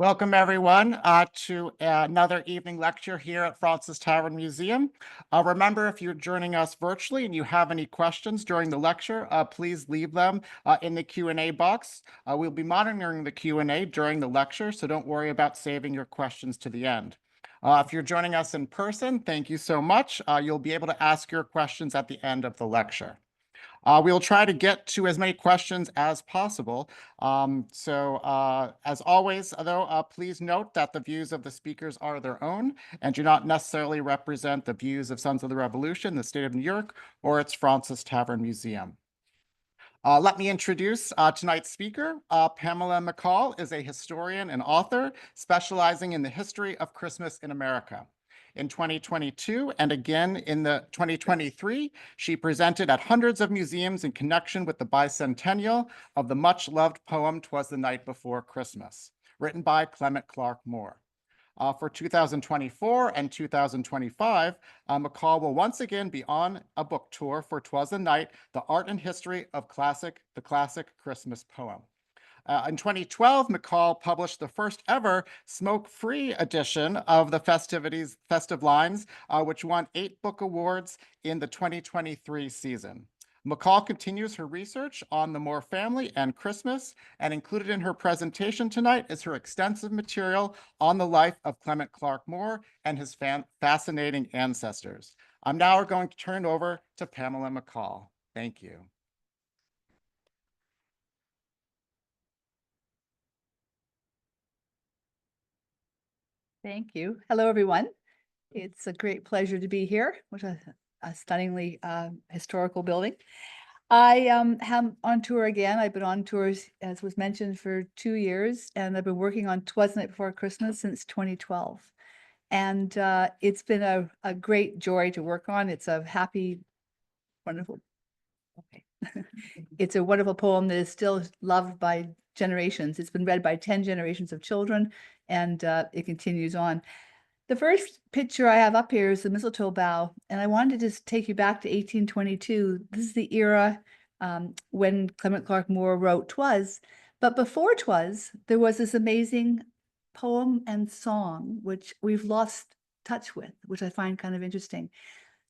Welcome, everyone, to another evening lecture here at Fraunces Tavern Museum. Remember, if you're joining us virtually and you have any questions during the lecture, please leave them in the Q&A box. We'll be monitoring the Q&A during the lecture, so don't worry about saving your questions to the end. If you're joining us in person, thank you so much. You'll be able to ask your questions at the end of the lecture. We'll try to get to as many questions as possible. As always, though, please note that the views of the speakers are their own and do not necessarily represent the views of Sons of the Revolution, the State of New York, or its Fraunces Tavern Museum. Let me introduce tonight's speaker. Pamela McColl is a historian and author specializing in the history of Christmas in America. In 2022 and again in the 2023, she presented at hundreds of museums in connection with the bicentennial of the much-loved poem "'Twas the Night Before Christmas," written by Clement Clarke Moore. For 2024 and 2025, McColl will once again be on a book tour for "'Twas the Night, The Art and History of the Classic Christmas Poem." In 2012, McColl published the first ever smoke-free edition of the Festive Lines, which won 8 book awards in the 2023 season. McColl continues her research on the Moore family and Christmas, and included in her presentation tonight is her extensive material on the life of Clement Clarke Moore and his fascinating ancestors. I'm now going to turn it over to Pamela McColl. Thank you. Thank you. Hello, everyone. It's a great pleasure to be here, which is a stunningly historical building. I am on tour again. I've been on tours, as was mentioned, for 2 years, and I've been working on "'Twas the Night Before Christmas" since 2012. And it's been a great joy to work on. It's a happy, wonderful, okay. It's a wonderful poem that is still loved by generations. It's been read by 10 generations of children, and it continues on. The first picture I have up here is the mistletoe bough, and I wanted to just take you back to 1822. This is the era when Clement Clarke Moore wrote "Twas," but before "Twas," there was this amazing poem and song, which we've lost touch with, which I find kind of interesting.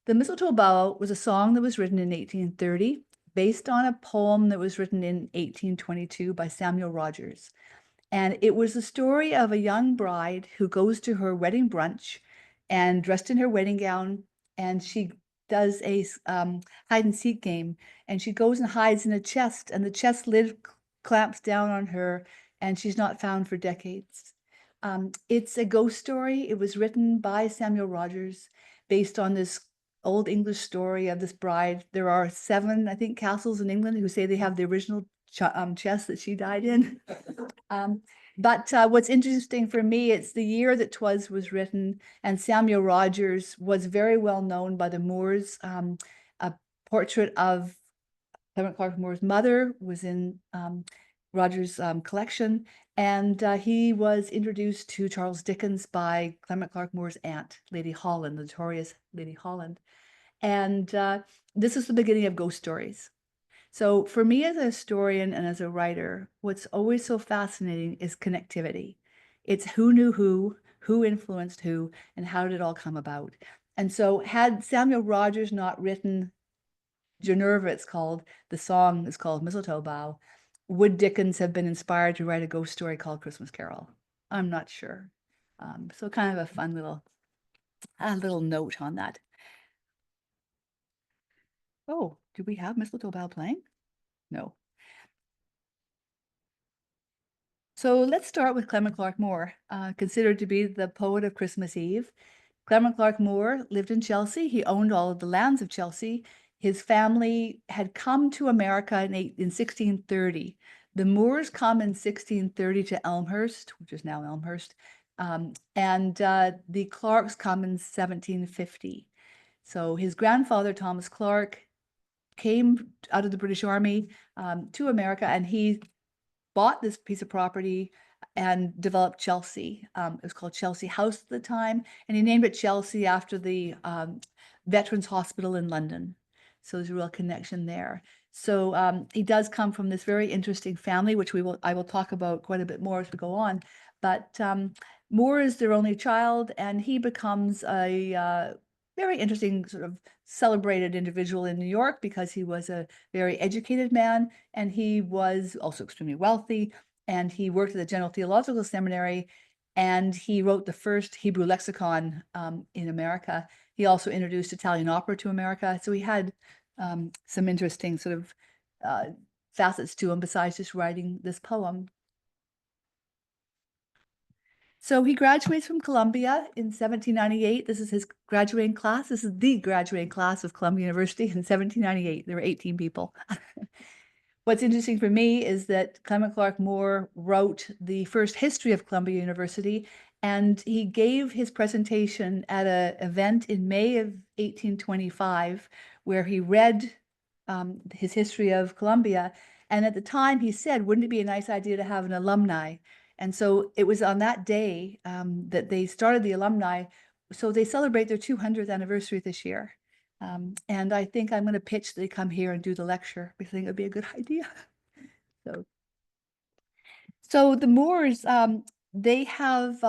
The Mistletoe Bough was a song that was written in 1830, based on a poem that was written in 1822 by Samuel Rogers. And it was the story of a young bride who goes to her wedding brunch and dressed in her wedding gown, and she does a hide and seek game, and she goes and hides in a chest, and the chest lid clamps down on her, and she's not found for decades. It's a ghost story. It was written by Samuel Rogers based on this old English story of this bride. There are 7, I think, castles in England who say they have the original chest that she died in. But what's interesting for me, it's the year that "'Twas" was written, and Samuel Rogers was very well known by the Moores. A portrait of Clement Clarke Moore's mother was in Rogers' collection, and he was introduced to Charles Dickens by Clement Clarke Moore's aunt, Lady Holland, the notorious Lady Holland. And this is the beginning of ghost stories. So for me as a historian and as a writer, what's always so fascinating is connectivity. It's who knew who influenced who, and how did it all come about. And so had Samuel Rogers not written Minerva, it's called, the song is called "Mistletoe Bough," would Dickens have been inspired to write a ghost story called "Christmas Carol"? I'm not sure. So kind of a fun little note on that. Oh, do we have "Mistletoe Bough" playing? No. So let's start with Clement Clarke Moore, considered to be the poet of Christmas Eve. Clement Clarke Moore lived in Chelsea. He owned all of the lands of Chelsea. His family had come to America in 1630. The Moores come in 1630 to Elmhurst, which is now Elmhurst, and the Clarks come in 1750. So his grandfather, Thomas Clark, came out of the British Army to America, and he bought this piece of property and developed Chelsea. It was called Chelsea House at the time, and he named it Chelsea after the Veterans Hospital in London. So there's a real connection there. So he does come from this very interesting family, which I will talk about quite a bit more as we go on. But Moore is their only child, and he becomes a very interesting sort of celebrated individual in New York because he was a very educated man, and he was also extremely wealthy, and he worked at the General Theological Seminary, and he wrote the first Hebrew lexicon in America. He also introduced Italian opera to America. So he had some interesting sort of facets to him besides just writing this poem. So he graduates from Columbia in 1798. This is his graduating class. This is the graduating class of Columbia University in 1798. There were 18 people. What's interesting for me is that Clement Clarke Moore wrote the first history of Columbia University, and he gave his presentation at an event in May of 1825, where he read his history of Columbia. And at the time he said, wouldn't it be a nice idea to have an alumni? And so it was on that day that they started the alumni. So they celebrate their 200th anniversary this year. And I think I'm going to pitch that they come here and do the lecture because I think it would be a good idea. So the Moores, they have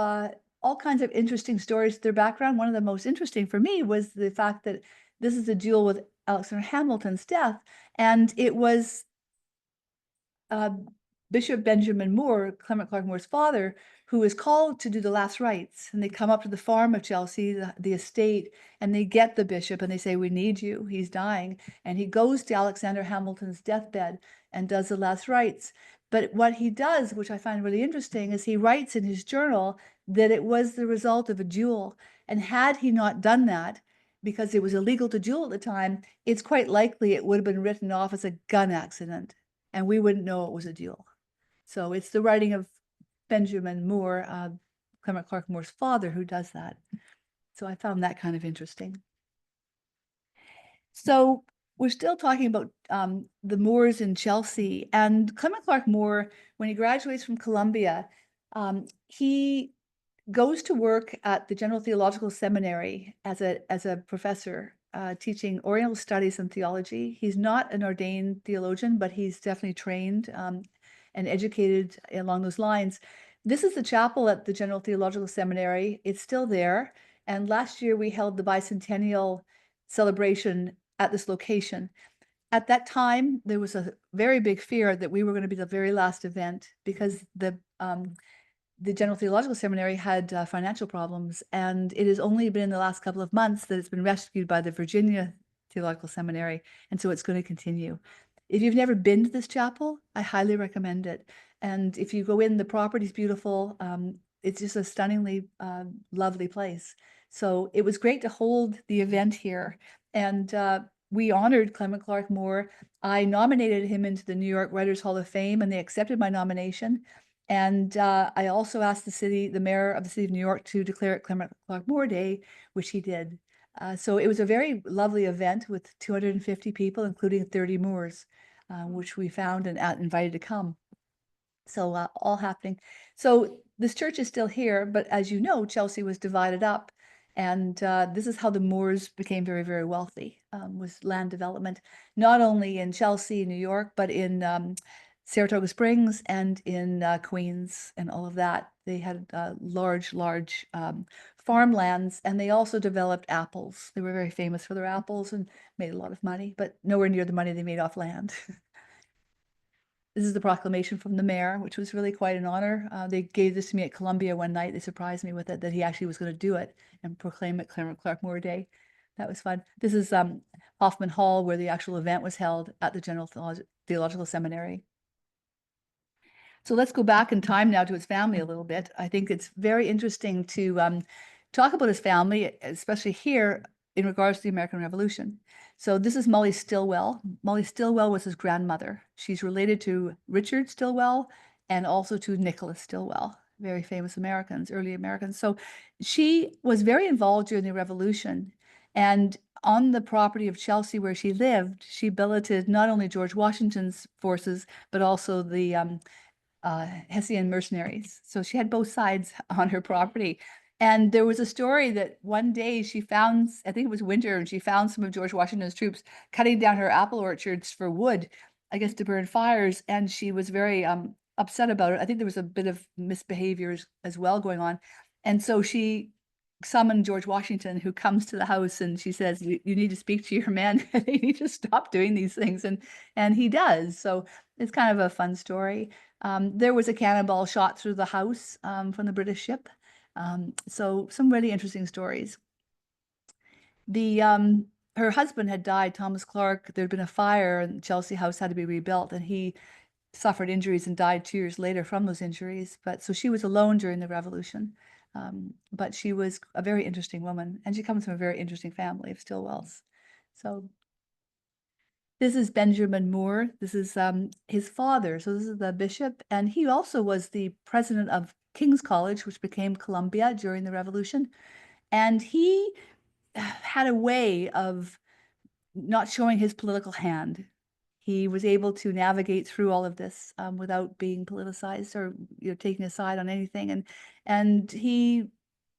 all kinds of interesting stories to their background. One of the most interesting for me was the fact that this is a duel with Alexander Hamilton's death. And it was Bishop Benjamin Moore, Clement Clarke Moore's father, who is called to do the last rites. And they come up to the farm of Chelsea, the estate, and they get the bishop and they say, we need you, he's dying. And he goes to Alexander Hamilton's deathbed and does the last rites. But what he does, which I find really interesting, is he writes in his journal that it was the result of a duel. And had he not done that, because it was illegal to duel at the time, it's quite likely it would have been written off as a gun accident, and we wouldn't know it was a duel. So it's the writing of Benjamin Moore, Clement Clarke Moore's father, who does that. So I found that kind of interesting. So we're still talking about the Moores in Chelsea, and Clement Clarke Moore, when he graduates from Columbia, he goes to work at the General Theological Seminary as a professor teaching Oriental Studies and theology. He's not an ordained theologian, but he's definitely trained and educated along those lines. This is the chapel at the General Theological Seminary. It's still there. And last year we held the bicentennial celebration at this location. At that time, there was a very big fear that we were going to be the very last event because the General Theological Seminary had financial problems, and it has only been in the last couple of months that it's been rescued by the Virginia Theological Seminary, and so it's going to continue. If you've never been to this chapel, I highly recommend it. And if you go in, the property's beautiful. It's just a stunningly lovely place. So it was great to hold the event here. And we honored Clement Clarke Moore. I nominated him into the New York Writers Hall of Fame, and they accepted my nomination. And I also asked the mayor of the city of New York to declare it Clement Clarke Moore Day, which he did. So it was a very lovely event with 250 people, including 30 Moors, which we found and invited to come. So all happening. So this church is still here, but as you know, Chelsea was divided up. And this is how the Moores became very, very wealthy, was land development, not only in Chelsea, New York, but in Saratoga Springs and in Queens and all of that. They had large farmlands, and they also developed apples. They were very famous for their apples and made a lot of money, but nowhere near the money they made off land. This is the proclamation from the mayor, which was really quite an honor. They gave this to me at Columbia one night. They surprised me with it, that he actually was going to do it and proclaim it Clement Clarke Moore Day. That was fun. This is Hoffman Hall, where the actual event was held at the General Theological Seminary. So let's go back in time now to his family a little bit. I think it's very interesting to talk about his family, especially here in regards to the American Revolution. So this is Molly Stilwell. Molly Stilwell was his grandmother. She's related to Richard Stilwell and also to Nicholas Stilwell, very famous Americans, early Americans. So she was very involved during the Revolution. And on the property of Chelsea where she lived, she billeted not only George Washington's forces, but also the Hessian mercenaries. So she had both sides on her property. And there was a story that one day she found, I think it was winter, and she found some of George Washington's troops cutting down her apple orchards for wood, I guess to burn fires. And she was very upset about it. I think there was a bit of misbehaviors as well going on. And so she summoned George Washington, who comes to the house, and she says, you need to speak to your men. They need to stop doing these things. And he does. So it's kind of a fun story. There was a cannonball shot through the house from the British ship. So some really interesting stories. Her husband had died, Thomas Clarke. There'd been a fire and Chelsea House had to be rebuilt, and he suffered injuries and died 2 years later from those injuries. But so she was alone during the Revolution. But she was a very interesting woman, and she comes from a very interesting family of Stilwells. So this is Benjamin Moore. This is his father. So this is the bishop, and he also was the president of King's College, which became Columbia during the Revolution. And he had a way of not showing his political hand. He was able to navigate through all of this without being politicized or taking a side on anything, and he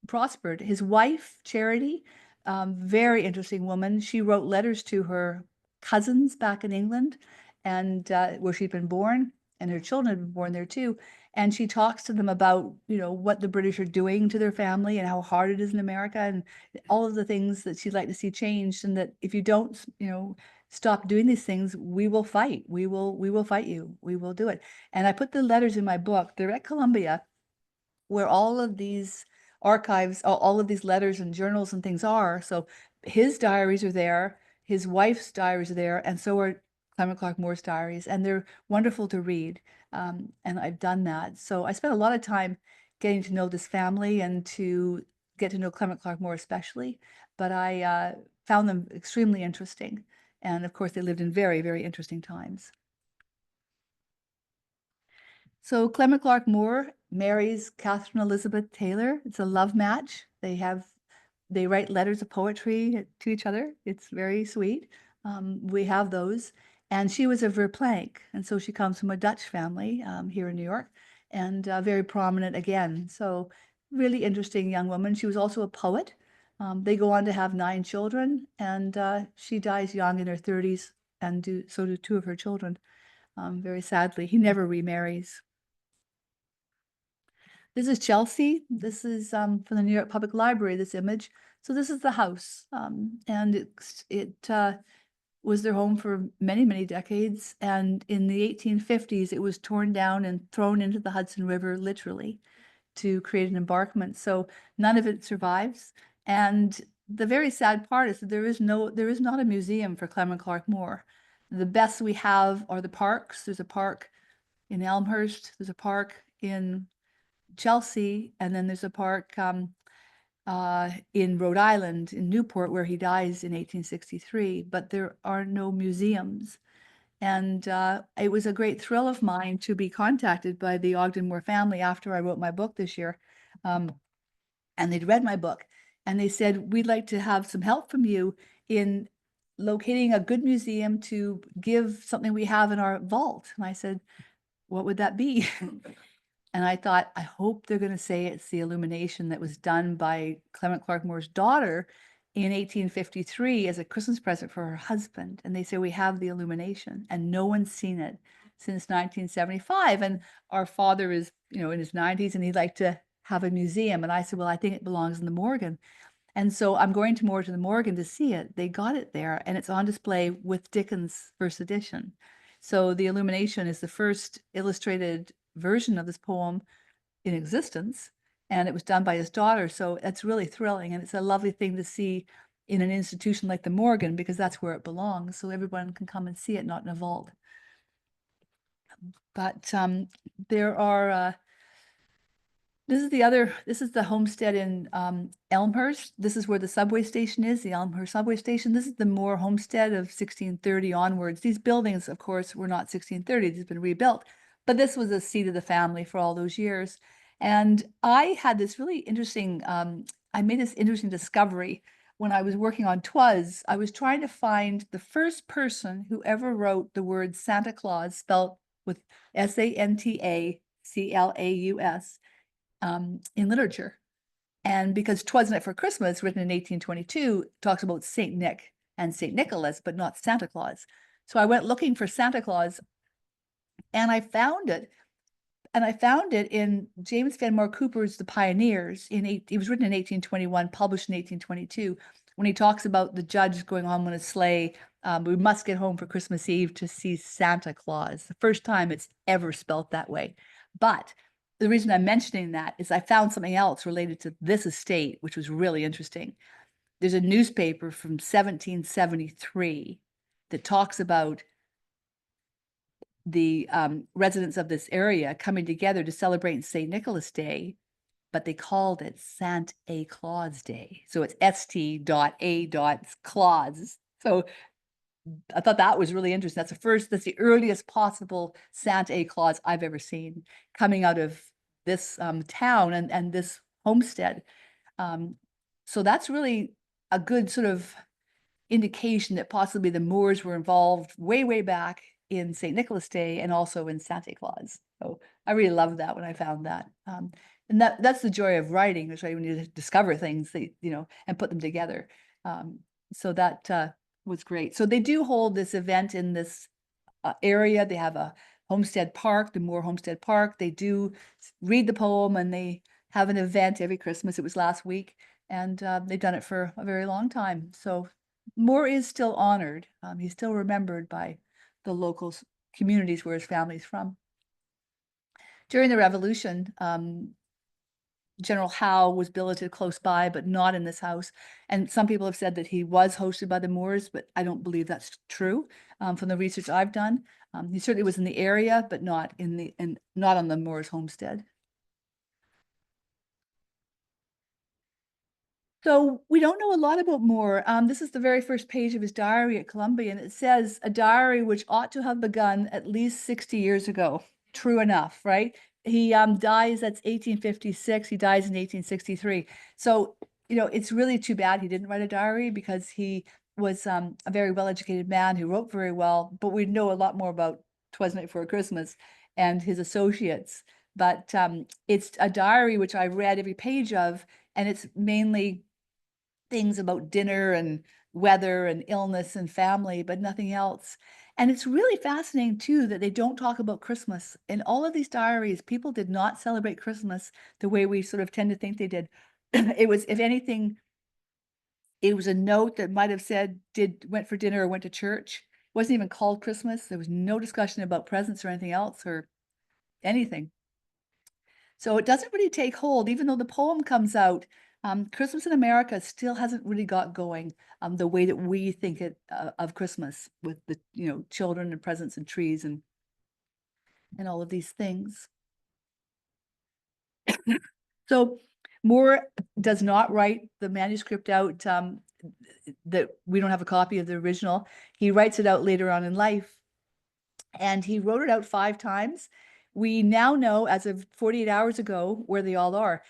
prospered. His wife, Charity, very interesting woman. She wrote letters to her cousins back in England, and where she'd been born, and her children had been born there too. And she talks to them about, what the British are doing to their family and how hard it is in America, and all of the things that she'd like to see changed, and that if you don't, stop doing these things, we will fight. We will fight you. We will do it. And I put the letters in my book. They're at Columbia, where all of these archives, all of these letters and journals and things are. So his diaries are there, his wife's diaries are there, and so are Clement Clarke Moore's diaries, and they're wonderful to read. And I've done that. So I spent a lot of time getting to know this family and to get to know Clement Clarke Moore especially, but I found them extremely interesting. And of course, they lived in very, very interesting times. So Clement Clarke Moore marries Catherine Elizabeth Taylor. It's a love match. They write letters of poetry to each other. It's very sweet. We have those. And she was a Verplank, and so she comes from a Dutch family here in New York, and very prominent again. So really interesting young woman. She was also a poet. They go on to have 9 children, and she dies young in her 30s, and so do 2 of her children. Very sadly, he never remarries. This is Chelsea. This is from the New York Public Library, this image. So this is the house, and it was their home for many, many decades. And in the 1850s, it was torn down and thrown into the Hudson River, literally, to create an embankment. So none of it survives. And the very sad part is that there is not a museum for Clement Clarke Moore. The best we have are the parks. There's a park in Elmhurst. There's a park in Chelsea, and then there's a park in Rhode Island, in Newport, where he dies in 1863, but there are no museums. And it was a great thrill of mine to be contacted by the Ogden Moore family after I wrote my book this year. And they'd read my book, and they said, we'd like to have some help from you in locating a good museum to give something we have in our vault. And I said, what would that be? And I thought, I hope they're going to say it's the illumination that was done by Clement Clarke Moore's daughter in 1853 as a Christmas present for her husband. And they say, we have the illumination, and no one's seen it since 1975. And our father is, in his 90s, and he'd like to have a museum. And I said, well, I think it belongs in the Morgan. And so I'm going to the Morgan to see it. They got it there, and it's on display with Dickens' first edition. So the illumination is the first illustrated version of this poem in existence, and it was done by his daughter. So that's really thrilling, and it's a lovely thing to see in an institution like the Morgan, because that's where it belongs. So everyone can come and see it, not in a vault. But there are this is the homestead in Elmhurst. This is where the subway station is, the Elmhurst subway station. This is the Moore homestead of 1630 onwards. These buildings, of course, were not 1630. They've been rebuilt, but this was the seat of the family for all those years. And I had this really interesting, I made this interesting discovery when I was working on Twas. I was trying to find the first person who ever wrote the word Santa Claus, spelled with Santaclaus, in literature. And because 'Twas Night for Christmas, written in 1822, talks about Saint Nick and Saint Nicholas, but not Santa Claus. So I went looking for Santa Claus, and I found it. and I found it in James Fenimore Cooper's The Pioneers it was written in 1821, published in 1822, when he talks about the judge going home on a sleigh. We must get home for Christmas Eve to see Santa Claus. The first time it's ever spelt that way. But the reason I'm mentioning that is I found something else related to this estate, which was really interesting. There's a newspaper from 1773 that talks about the residents of this area coming together to celebrate St. Nicholas Day, but they called it Santa Claus Day. So it's St.A.Claus. So I thought that was really interesting. That's the earliest possible Santa Claus I've ever seen coming out of this town and this homestead. So that's really a good sort of indication that possibly the Moores were involved way, way back in St. Nicholas Day and also in Santa Claus. So I really loved that when I found that. And that's the joy of writing, is right when you discover things that, and put them together. So that was great. So they do hold this event in this area. They have a homestead park, the Moore Homestead Park. They do read the poem and they have an event every Christmas. It was last week, and they've done it for a very long time. So Moore is still honored. He's still remembered by the local communities where his family's from. During the Revolution, General Howe was billeted close by, but not in this house. And some people have said that he was hosted by the Moores, but I don't believe that's true from the research I've done. He certainly was in the area, but not not on the Moores homestead. So we don't know a lot about Moore. This is the very first page of his diary at Columbia, and it says a diary which ought to have begun at least 60 years ago. True enough, right? He dies, that's 1856. He dies in 1863. So, it's really too bad he didn't write a diary, because he was a very well-educated man who wrote very well, but we know a lot more about Twas Night Before Christmas and his associates. But it's a diary which I read every page of, and it's mainly things about dinner and weather and illness and family, but nothing else. And it's really fascinating too that they don't talk about Christmas. In all of these diaries, people did not celebrate Christmas the way we sort of tend to think they did. It was, if anything, it was a note that might have said, went for dinner or went to church. It wasn't even called Christmas. There was no discussion about presents or anything else or anything. So it doesn't really take hold, even though the poem comes out. Christmas in America still hasn't really got going the way that we think of Christmas, with the children and presents and trees and all of these things. So Moore does not write the manuscript out, that we don't have a copy of the original. He writes it out later on in life, and he wrote it out 5 times. We now know, as of 48 hours ago, where they all are.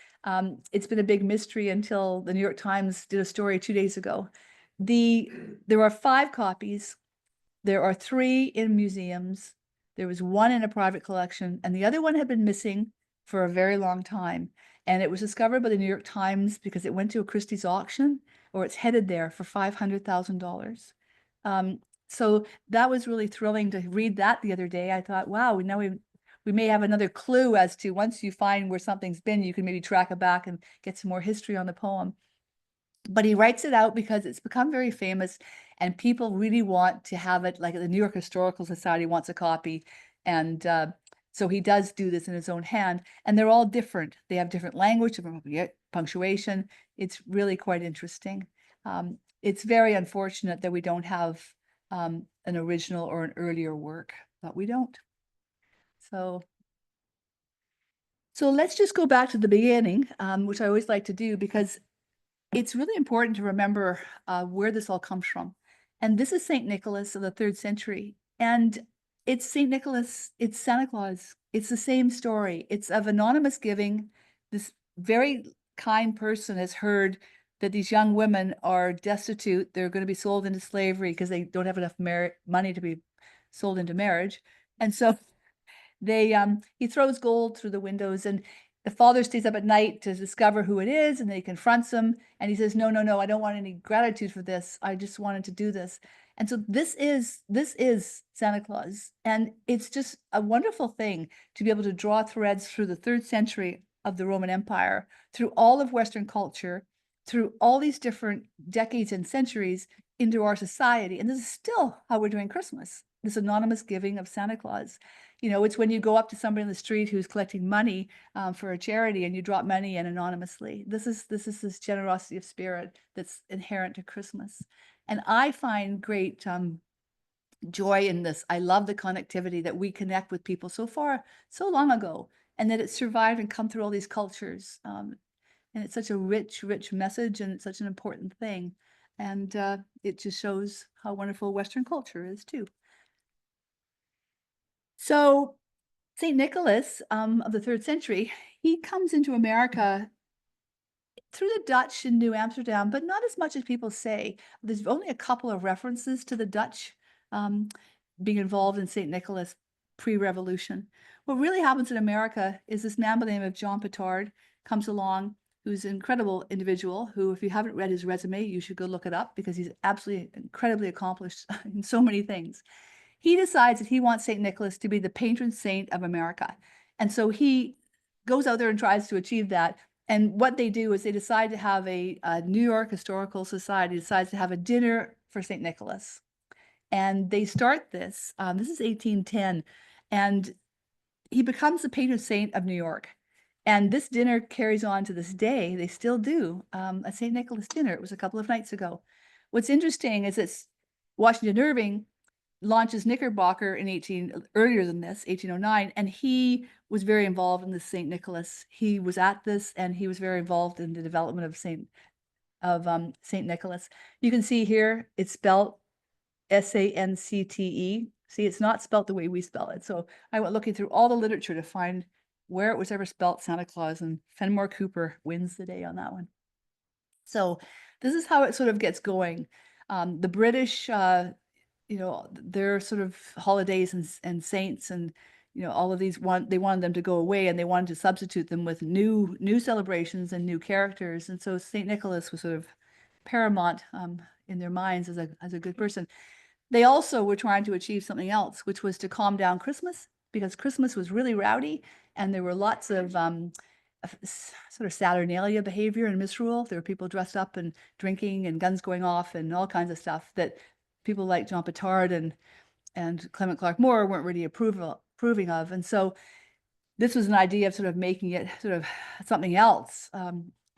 It's been a big mystery until the New York Times did a story 2 days ago. There are 5 copies. There are 3 in museums. There was 1 in a private collection, and the other one had been missing for a very long time. And it was discovered by the New York Times because it went to a Christie's auction, or it's headed there, for $500,000. So that was really thrilling to read that the other day. I thought, wow, we may have another clue as to, once you find where something's been, you can maybe track it back and get some more history on the poem. But he writes it out because it's become very famous and people really want to have it. Like the New York Historical Society wants a copy. And so he does do this in his own hand, and they're all different. They have different language, different punctuation. It's really quite interesting. It's very unfortunate that we don't have an original or an earlier work, but we don't. So let's just go back to the beginning, which I always like to do, because it's really important to remember where this all comes from. And this is St. Nicholas of the 3rd century. And it's St. Nicholas, it's Santa Claus. It's the same story. It's of anonymous giving. This very kind person has heard that these young women are destitute. They're going to be sold into slavery because they don't have enough money to be sold into marriage. And so he throws gold through the windows, and the father stays up at night to discover who it is, and then he confronts him, and he says, no, I don't want any gratitude for this. I just wanted to do this. And so this is Santa Claus. And it's just a wonderful thing to be able to draw threads through the 3rd century of the Roman Empire, through all of Western culture, through all these different decades and centuries into our society. And this is still how we're doing Christmas, this anonymous giving of Santa Claus. You know, it's when you go up to somebody in the street who's collecting money for a charity and you drop money in anonymously. This generosity of spirit that's inherent to Christmas. And I find great joy in this. I love the connectivity that we connect with people so far, so long ago, and that it's survived and come through all these cultures. And it's such a rich, rich message, and it's such an important thing. And it just shows how wonderful Western culture is too. So St. Nicholas of the 3rd century, he comes into America through the Dutch in New Amsterdam, but not as much as people say. There's only a couple of references to the Dutch um, being involved in St. Nicholas pre-revolution. What really happens in America is this man by the name of John Petard comes along, who's an incredible individual who, if you haven't read his resume, you should go look it up because he's absolutely incredibly accomplished in so many things. He decides that he wants St. Nicholas to be the patron saint of America. And so he goes out there and tries to achieve that. And what they do is they decide to have a New York Historical Society decides to have a dinner for St. Nicholas. And they start this. This is 1810. And he becomes the patron saint of New York. And this dinner carries on to this day. They still do a St. Nicholas dinner. It was a couple of nights ago. What's interesting is it's Washington Irving launches Knickerbocker in earlier than this, 1809, and he was very involved in the St. Nicholas. He was at this, and he was very involved in the development of St. Nicholas. You can see here it's spelled Sancte. See, it's not spelled the way we spell it. So I went looking through all the literature to find where it was ever spelled Santa Claus, and Fenimore Cooper wins the day on that one. So this is how it sort of gets going. The British, you know, their sort of holidays and saints and, you know, all of these they wanted them to go away, and they wanted to substitute them with new celebrations and new characters. And so St. Nicholas was sort of paramount in their minds as a good person. They also were trying to achieve something else, which was to calm down Christmas, because Christmas was really rowdy and there were lots of sort of Saturnalia behavior and misrule. There were people dressed up and drinking and guns going off and all kinds of stuff that people like John Petard and Clement Clarke Moore weren't really approving of. And so this was an idea of sort of making it sort of something else.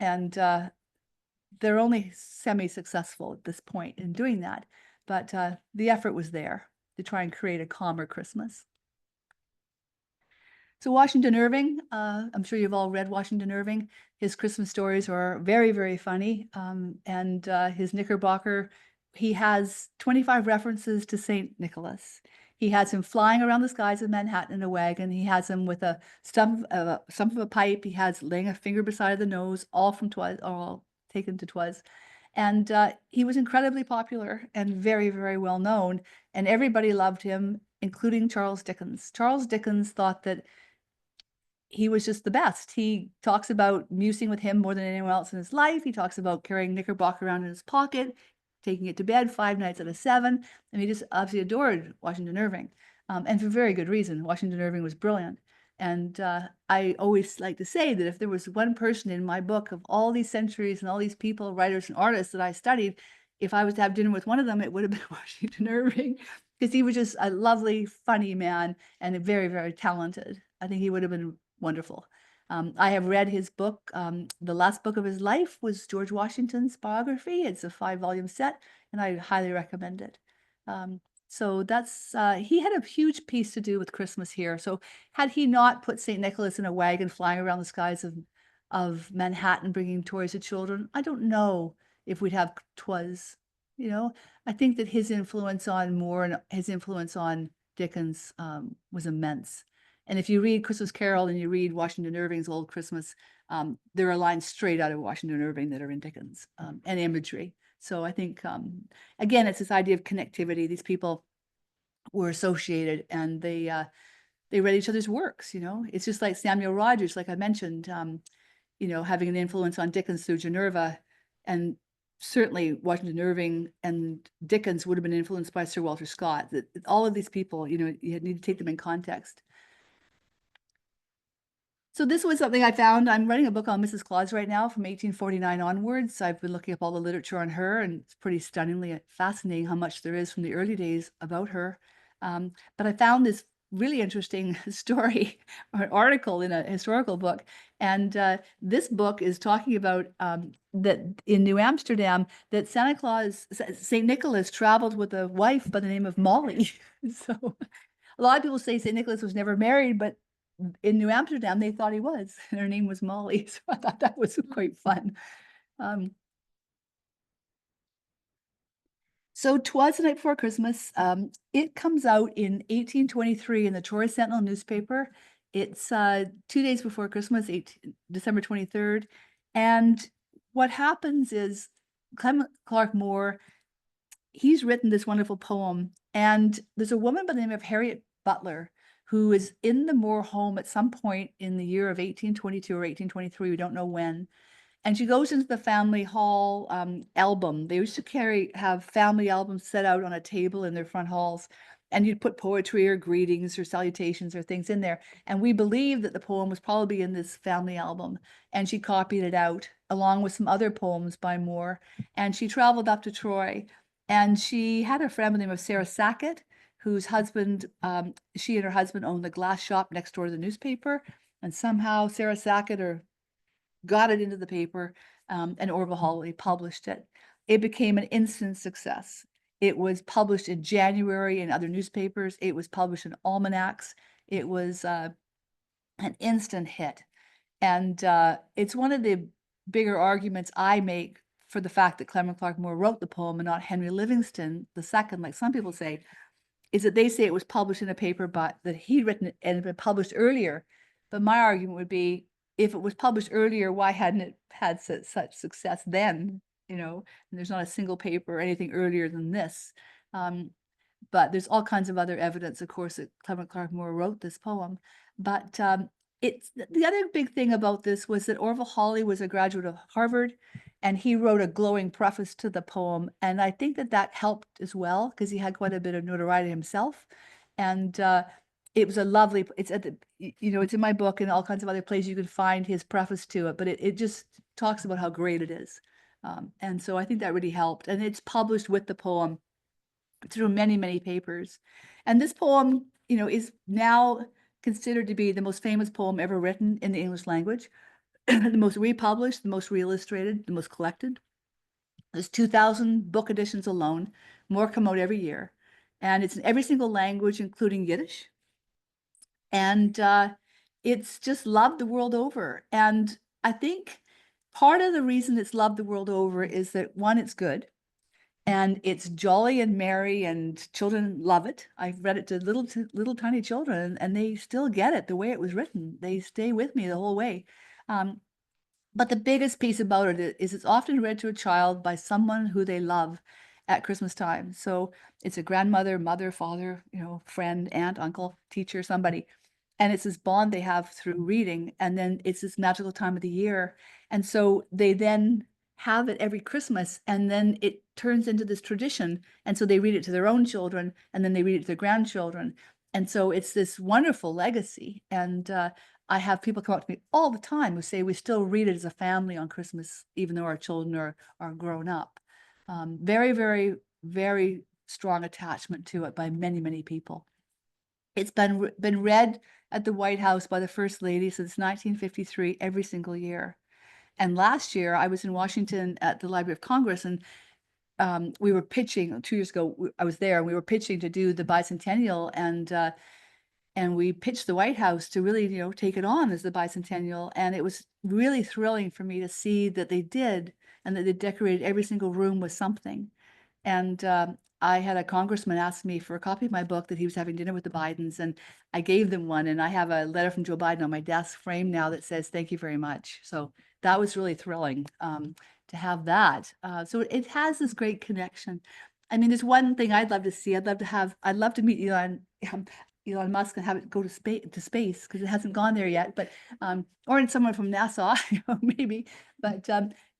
And they're only semi-successful at this point in doing that. But the effort was there to try and create a calmer Christmas. So Washington Irving, I'm sure you've all read Washington Irving. His Christmas stories are very, very funny. And his Knickerbocker, he has 25 references to St. Nicholas. He has him flying around the skies of Manhattan in a wagon. He has him with a stump of a pipe. He has laying a finger beside the nose, all from Twas, all taken to Twas. And he was incredibly popular and very, very well known. And everybody loved him, including Charles Dickens. Charles Dickens thought that he was just the best. He talks about musing with him more than anyone else in his life. He talks about carrying Knickerbocker around in his pocket, taking it to bed 5 nights out of 7. And he just absolutely adored Washington Irving. And for very good reason. Washington Irving was brilliant. And I always like to say that if there was one person in my book of all these centuries and all these people, writers and artists that I studied, if I was to have dinner with one of them, it would have been Washington Irving, because he was just a lovely, funny man and very, very talented. I think he would have been wonderful. I have read his book. The last book of his life was George Washington's biography. It's a 5-volume set, and I highly recommend it. So that's, he had a huge piece to do with Christmas here. So had he not put St. Nicholas in a wagon flying around the skies of Manhattan, bringing toys to children, I don't know if we'd have Twas, you know. I think that his influence on Moore and his influence on Dickens was immense. And if you read Christmas Carol and you read Washington Irving's Old Christmas, there are lines straight out of Washington Irving that are in Dickens and imagery. So I think, again, it's this idea of connectivity. These people were associated and they read each other's works, you know. It's just like Samuel Rogers, like I mentioned, you know, having an influence on Dickens through Minerva. And certainly Washington Irving and Dickens would have been influenced by Sir Walter Scott. That all of these people, you need to take them in context. So this was something I found. I'm writing a book on Mrs. Claus right now from 1849 onwards. I've been looking up all the literature on her, and it's pretty stunningly fascinating how much there is from the early days about her. But I found this really interesting story or an article in a historical book. And this book is talking about that in New Amsterdam, that St. Nicholas traveled with a wife by the name of Molly. So a lot of people say St. Nicholas was never married, but in New Amsterdam, they thought he was. And her name was Molly. So I thought that was quite fun. So Twas the Night Before Christmas. It comes out in 1823 in the Troy Sentinel newspaper. It's 2 days before Christmas, December 23rd. And what happens is Clement Clarke Moore, he's written this wonderful poem. And there's a woman by the name of Harriet Butler who is in the Moore home at some point in the year of 1822 or 1823. We don't know when. And she goes into the family hall album. They used to have family albums set out on a table in their front halls. And you'd put poetry or greetings or salutations or things in there. And we believe that the poem was probably in this family album. And she copied it out along with some other poems by Moore. And she traveled up to Troy. And she had a friend by the name of Sarah Sackett, whose husband, she and her husband owned the glass shop next door to the newspaper. And somehow Sarah Sackett got it into the paper, and Orville Holloway published it. It became an instant success. It was published in January in other newspapers. It was published in almanacs. It was an instant hit. And it's one of the bigger arguments I make for the fact that Clement Clarke Moore wrote the poem and not Henry Livingston II, like some people say, is that they say it was published in a paper, but that he'd written it and had been published earlier. But my argument would be, if it was published earlier, why hadn't it had such success then? And there's not a single paper or anything earlier than this. But there's all kinds of other evidence, of course, that Clement Clarke Moore wrote this poem. But it's the other big thing about this was that Orville Holloway was a graduate of Harvard, and he wrote a glowing preface to the poem. And I think that helped as well, because he had quite a bit of notoriety himself. And it was a lovely, it's at the, it's in my book and all kinds of other places you can find his preface to it, but it just talks about how great it is. And so I think that really helped. And it's published with the poem through many, many papers. And this poem, is now considered to be the most famous poem ever written in the English language, the most republished, the most reillustrated, the most collected. There's 2,000 book editions alone. More come out every year. And it's in every single language, including Yiddish. And it's just loved the world over. And I think part of the reason it's loved the world over is that, one, it's good. And it's jolly and merry, and children love it. I've read it to little tiny children, and they still get it the way it was written. They stay with me the whole way. But the biggest piece about it is it's often read to a child by someone who they love at Christmas time. So it's a grandmother, mother, father, friend, aunt, uncle, teacher, somebody. And it's this bond they have through reading. And then it's this magical time of the year. And so they then have it every Christmas, and then it turns into this tradition. And so they read it to their own children, and then they read it to their grandchildren. And so it's this wonderful legacy. And I have people come up to me all the time who say we still read it as a family on Christmas, even though our children are grown up. Very, very, very strong attachment to it by many, many people. It's been read at the White House by the First Lady since 1953, every single year. And last year, I was in Washington at the Library of Congress, and we were pitching 2 years ago. I was there, and we were pitching to do the bicentennial, and we pitched the White House to really, take it on as the bicentennial. And it was really thrilling for me to see that they did, and that they decorated every single room with something. And I had a congressman ask me for a copy of my book, that he was having dinner with the Bidens, and I gave them one. And I have a letter from Joe Biden on my desk frame now that says, "Thank you very much." So that was really thrilling to have that. So it has this great connection. I mean, there's one thing I'd love to see. I'd love to meet Elon Musk and have it go to space, because it hasn't gone there yet. But or in someone from NASA, maybe. But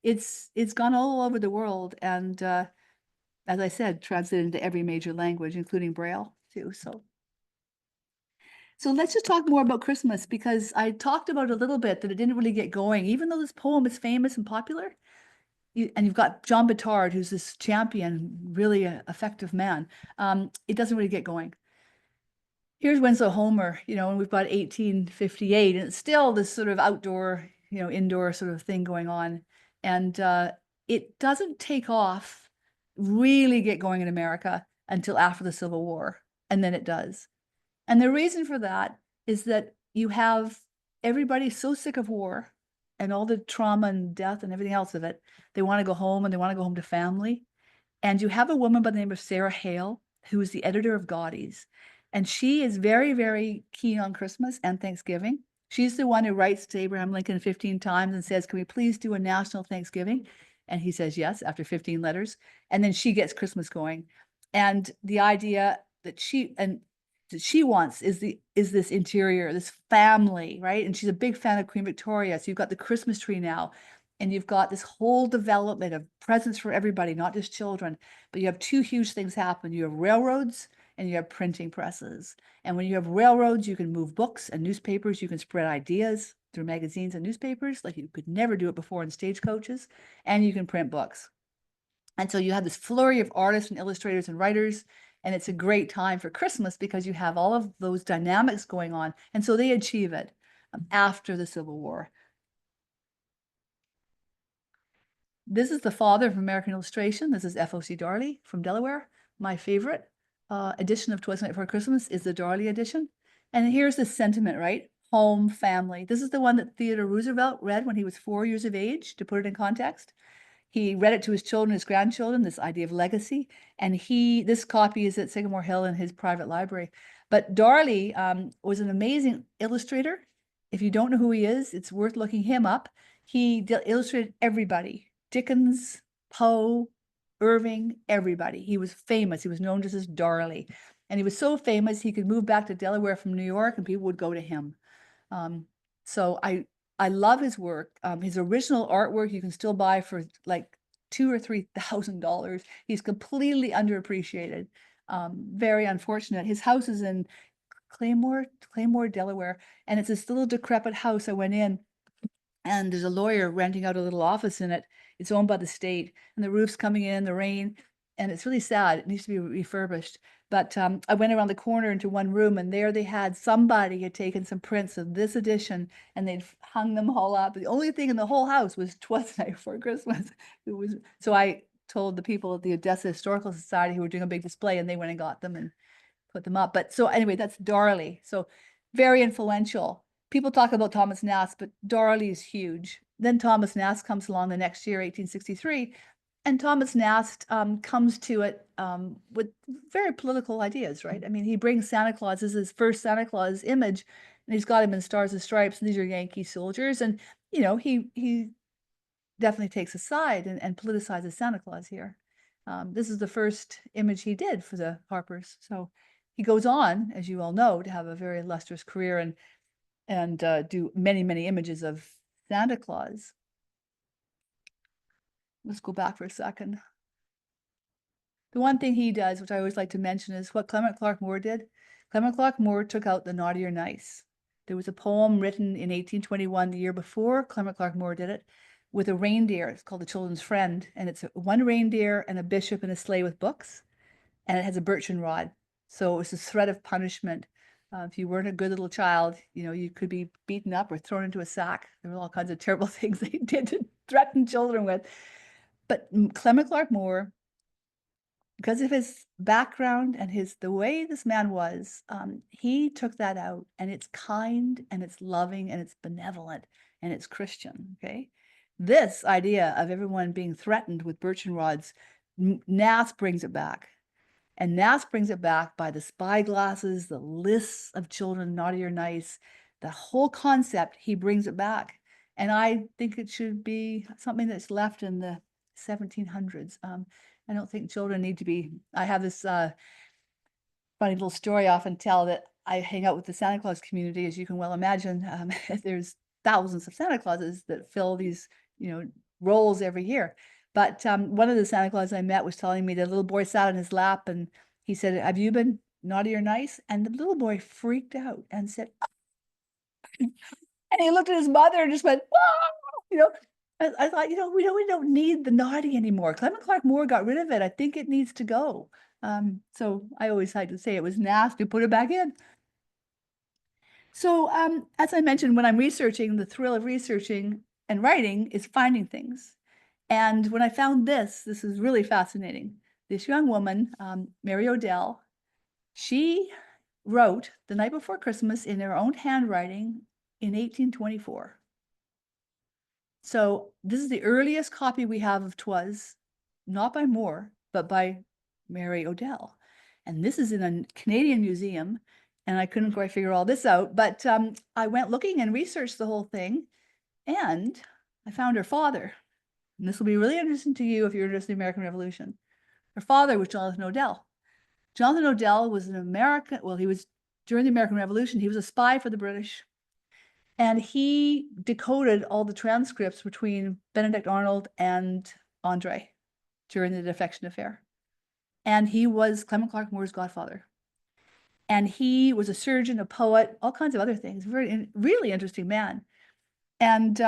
it's gone all over the world, and as I said, translated into every major language, including Braille too. So let's just talk more about Christmas, because I talked about a little bit that it didn't really get going, even though this poem is famous and popular. And you've got John Bittard, who's this champion, really effective man. It doesn't really get going. Here's Winslow Homer, and we've got 1858, and it's still this sort of outdoor, indoor sort of thing going on. And it doesn't take off, really get going in America until after the Civil War. And then it does. And the reason for that is that you have everybody so sick of war and all the trauma and death and everything else of it. They want to go home, and they want to go home to family. And you have a woman by the name of Sarah Hale, who is the editor of Gaudí's. And she is very, very keen on Christmas and Thanksgiving. She's the one who writes to Abraham Lincoln 15 times and says, "Can we please do a national Thanksgiving?" And he says yes after 15 letters. And then she gets Christmas going. And the idea that she wants is this interior, this family, right? And she's a big fan of Queen Victoria. So you've got the Christmas tree now, and you've got this whole development of presents for everybody, not just children. But you have two huge things happen. You have railroads and you have printing presses. And when you have railroads, you can move books and newspapers. You can spread ideas through magazines and newspapers like you could never do it before in stagecoaches. And you can print books. And so you have this flurry of artists and illustrators and writers. And it's a great time for Christmas because you have all of those dynamics going on. And so they achieve it after the Civil War. This is the father of American illustration. This is F.O.C. Darley from Delaware. My favorite edition of Twas Night Before Christmas is the Darley edition. And here's the sentiment, right? Home, family. This is the one that Theodore Roosevelt read when he was 4 years of age, to put it in context. He read it to his children, his grandchildren, this idea of legacy. And this copy is at Sycamore Hill in his private library. But Darley was an amazing illustrator. If you don't know who he is, it's worth looking him up. He illustrated everybody: Dickens, Poe, Irving, everybody. He was famous. He was known just as Darley. And he was so famous, he could move back to Delaware from New York and people would go to him. So I love his work. His original artwork you can still buy for like $2,000 or $3,000. He's completely underappreciated. Very unfortunate. His house is in Claymore, Delaware, and it's this little decrepit house. I went in, and there's a lawyer renting out a little office in it. It's owned by the state, and the roof's coming in, the rain, and it's really sad. It needs to be refurbished. But I went around the corner into one room, and there they had somebody had taken some prints of this edition, and they'd hung them all up. The only thing in the whole house was Twas Night Before Christmas. So I told the people at the Odessa Historical Society who were doing a big display, and they went and got them and put them up. But so anyway, that's Darley. So very influential. People talk about Thomas Nast, but Darley is huge. Then Thomas Nast comes along the next year, 1863, and Thomas Nast comes to it with very political ideas, right? I mean, he brings Santa Claus as his first Santa Claus image, and he's got him in Stars and Stripes, and these are Yankee soldiers. And, he definitely takes a side and politicizes Santa Claus here. This is the first image he did for the Harpers. So he goes on, as you all know, to have a very illustrious career and do many, many images of Santa Claus. Let's go back for a second. The one thing he does, which I always like to mention, is what Clement Clarke Moore did. Clement Clarke Moore took out the naughty or nice. There was a poem written in 1821, the year before Clement Clarke Moore did it, with a reindeer. It's called The Children's Friend, and it's one reindeer and a bishop in a sleigh with books, and it has a birchen rod. So it was a threat of punishment. If you weren't a good little child, you could be beaten up or thrown into a sack. There were all kinds of terrible things they did to threaten children with. But Clement Clarke Moore, because of his background and the way this man was, he took that out, and it's kind and it's loving and it's benevolent and it's Christian. Okay, this idea of everyone being threatened with birchen rods, Nast brings it back. And Nast brings it back by the spyglasses, the lists of children, naughty or nice, the whole concept, he brings it back. And I think it should be something that's left in the 1700s. I don't think children need to be, I have this funny little story I often tell, that I hang out with the Santa Claus community, as you can well imagine. There's thousands of Santa Clauses that fill these, rolls every year. But one of the Santa Claus I met was telling me the little boy sat on his lap and he said, "Have you been naughty or nice?" And the little boy freaked out and said, and he looked at his mother and just went, "Ah!" You know, I thought, we don't need the naughty anymore. Clement Clarke Moore got rid of it. I think it needs to go. So I always like to say it was nasty, put it back in. So, as I mentioned, when I'm researching, the thrill of researching and writing is finding things. And when I found this is really fascinating. This young woman, Mary Odell, she wrote the night before Christmas in her own handwriting in 1824. So this is the earliest copy we have of Twas, not by Moore, but by Mary Odell. And this is in a Canadian museum, and I couldn't quite figure all this out, but I went looking and researched the whole thing, and I found her father. And this will be really interesting to you if you're interested in the American Revolution. Her father was Jonathan Odell. Jonathan Odell was an American, well, he was during the American Revolution, he was a spy for the British. And he decoded all the transcripts between Benedict Arnold and Andre during the defection affair. And he was Clement Clarke Moore's godfather. And he was a surgeon, a poet, all kinds of other things. Really interesting man. And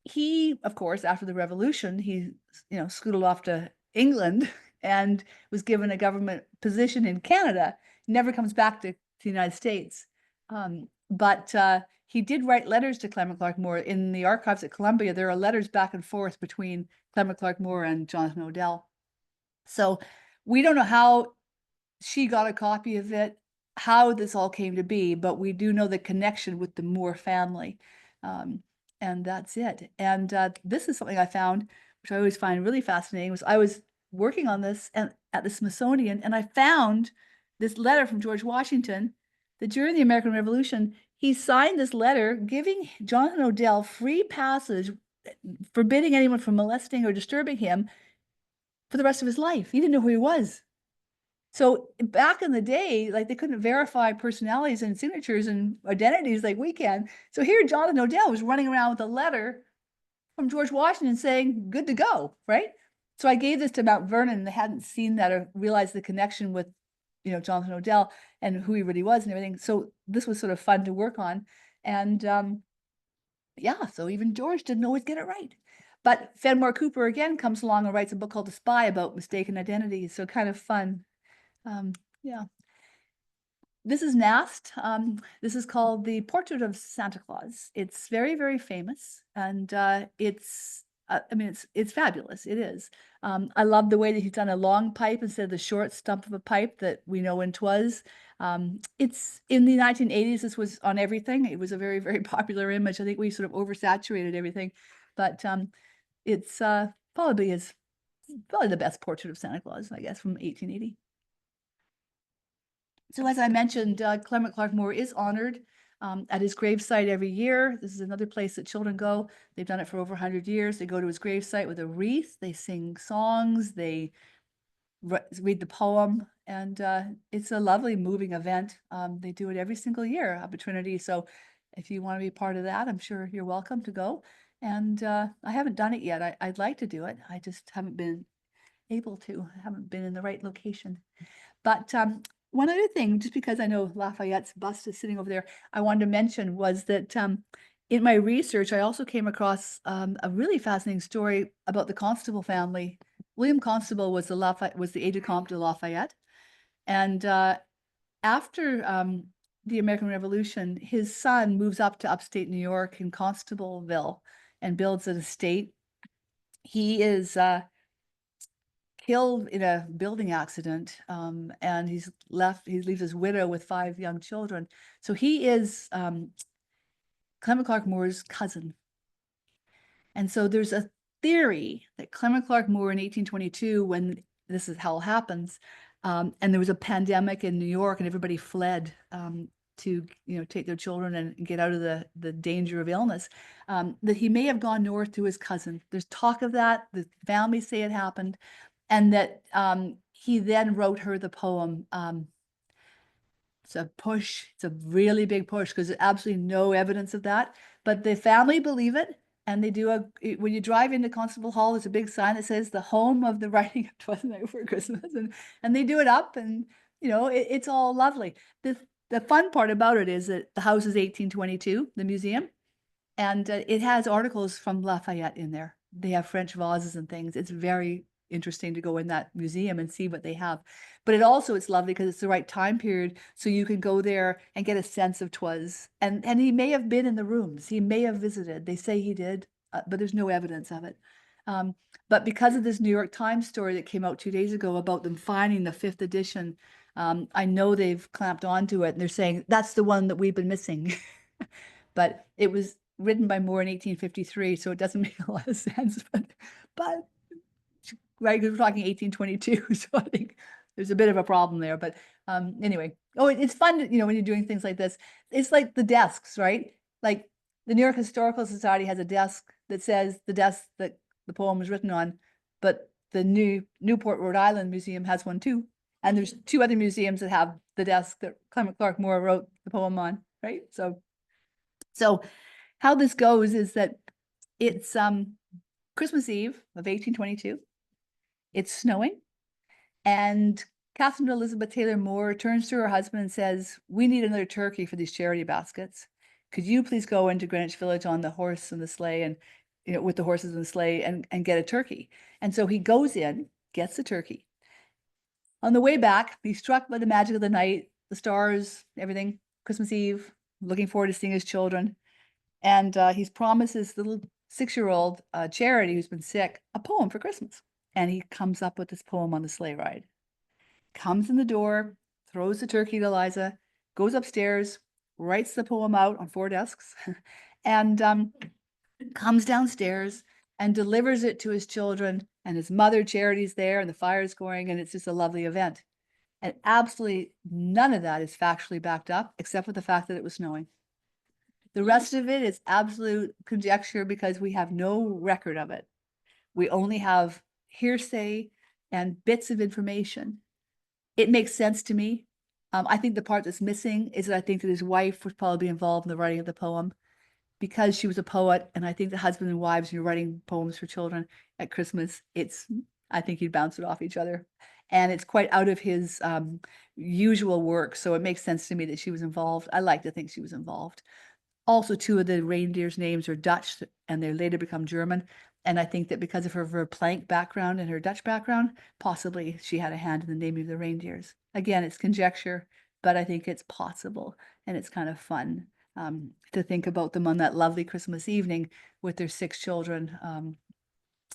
he, of course, after the revolution, he, scooted off to England and was given a government position in Canada. Never comes back to the United States. But he did write letters to Clement Clarke Moore. In the archives at Columbia, there are letters back and forth between Clement Clarke Moore and Jonathan Odell. So we don't know how she got a copy of it, how this all came to be, but we do know the connection with the Moore family. And that's it. And this is something I found, which I always find really fascinating, was I was working on this at the Smithsonian, and I found this letter from George Washington that during the American Revolution, he signed this letter giving Jonathan Odell free passage, forbidding anyone from molesting or disturbing him for the rest of his life. He didn't know who he was. So back in the day, like, they couldn't verify personalities and signatures and identities like we can. So here Jonathan Odell was running around with a letter from George Washington saying, good to go, right? So I gave this to Mount Vernon, and they hadn't seen that or realized the connection with, Jonathan Odell and who he really was and everything. So this was sort of fun to work on. And yeah, so even George didn't always get it right. But Fenimore Cooper again comes along and writes a book called The Spy about mistaken identities. So kind of fun. Yeah. This is Nast. This is called The Portrait of Santa Claus. It's very, very famous, and it's fabulous. It is. I love the way that he's done a long pipe instead of the short stump of a pipe that we know in Twas. It's in the 1980s. This was on everything. It was a very, very popular image. I think we sort of oversaturated everything, but it's probably the best portrait of Santa Claus, I guess, from 1880. So as I mentioned, Clement Clarke Moore is honored at his gravesite every year. This is another place that children go. They've done it for over 100 years. They go to his gravesite with a wreath. They sing songs. They read the poem. And it's a lovely, moving event. They do it every single year up at Trinity. So if you want to be part of that, I'm sure you're welcome to go. And I haven't done it yet. I'd like to do it. I just haven't been able to. I haven't been in the right location. But one other thing, just because I know Lafayette's bust is sitting over there, I wanted to mention was that in my research, I also came across a really fascinating story about the Constable family. William Constable was the aide-de-camp de Lafayette. And after the American Revolution, his son moves up to upstate New York in Constableville and builds an estate. He is killed in a building accident, and he leaves his widow with 5 young children. So he is Clement Clarke Moore's cousin. And so there's a theory that Clement Clarke Moore in 1822, when this is how it happens, and there was a pandemic in New York and everybody fled to take their children and get out of the danger of illness, that he may have gone north to his cousin. There's talk of that. The family say it happened. And that he then wrote her the poem. It's a push. It's a really big push because there's absolutely no evidence of that. But the family believe it. And they do when you drive into Constable Hall, there's a big sign that says the home of the writing of Twas the Night Before Christmas. And they do it up, and, you know, it's all lovely. The fun part about it is that the house is 1822, the museum, and it has articles from Lafayette in there. They have French vases and things. It's very interesting to go in that museum and see what they have. But it's lovely because it's the right time period, so you can go there and get a sense of Twas. And he may have been in the rooms. He may have visited. They say he did, but there's no evidence of it. But because of this New York Times story that came out 2 days ago about them finding the 5th edition, I know they've clamped onto it, and they're saying that's the one that we've been missing. But it was written by Moore in 1853, so it doesn't make a lot of sense. But right, because we're talking 1822, so I think there's a bit of a problem there. But anyway, it's fun, you know, when you're doing things like this. It's like the desks, right? Like the New York Historical Society has a desk that says the desk that the poem was written on, but the Newport, Rhode Island Museum has one too. And there's 2 other museums that have the desk that Clement Clarke Moore wrote the poem on, right? So how this goes is that it's Christmas Eve of 1822. It's snowing, and Catherine Elizabeth Taylor Moore turns to her husband and says, "We need another turkey for these charity baskets. Could you please go into Greenwich Village on the horse and the sleigh, and, you know, with the horses and the sleigh, and get a turkey?" And so he goes in, gets the turkey. On the way back, he's struck by the magic of the night, the stars, everything, Christmas Eve, looking forward to seeing his children. And he's promised his little 6-year-old Charity, who's been sick, a poem for Christmas. And he comes up with this poem on the sleigh ride. Comes in the door, throws the turkey to Eliza, goes upstairs, writes the poem out on 4 desks, and comes downstairs and delivers it to his children. And his mother, Charity's there, and the fire's going, and it's just a lovely event. And absolutely none of that is factually backed up, except for the fact that it was snowing. The rest of it is absolute conjecture because we have no record of it. We only have hearsay and bits of information. It makes sense to me. I think the part that's missing is that I think that his wife was probably involved in the writing of the poem because she was a poet. And I think the husband and wives, when you're writing poems for children at Christmas, I think you'd bounce it off each other. And it's quite out of his usual work. So it makes sense to me that she was involved. I like to think she was involved. Also, 2 of the reindeers' names are Dutch, and they later become German. And I think that because of her Verplank background and her Dutch background, possibly she had a hand in the naming of the reindeers. Again, it's conjecture, but I think it's possible, and it's kind of fun to think about them on that lovely Christmas evening with their 6 children,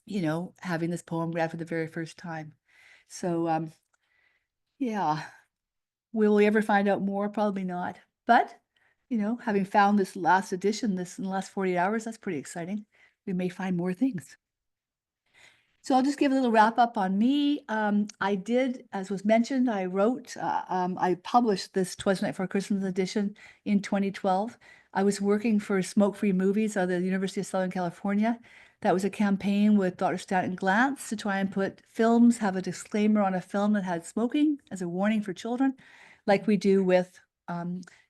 you know, having this poem read for the very first time. So, yeah, will we ever find out more? Probably not. But you know, having found this last edition, this in the last 48 hours, that's pretty exciting. We may find more things. So I'll just give a little wrap up on me. I did, as was mentioned, I published this Twas the Night Before Christmas edition in 2012. I was working for Smoke Free Movies at the University of Southern California. That was a campaign with Dr. Stanton Glantz to try and put films, have a disclaimer on a film that had smoking as a warning for children, like we do with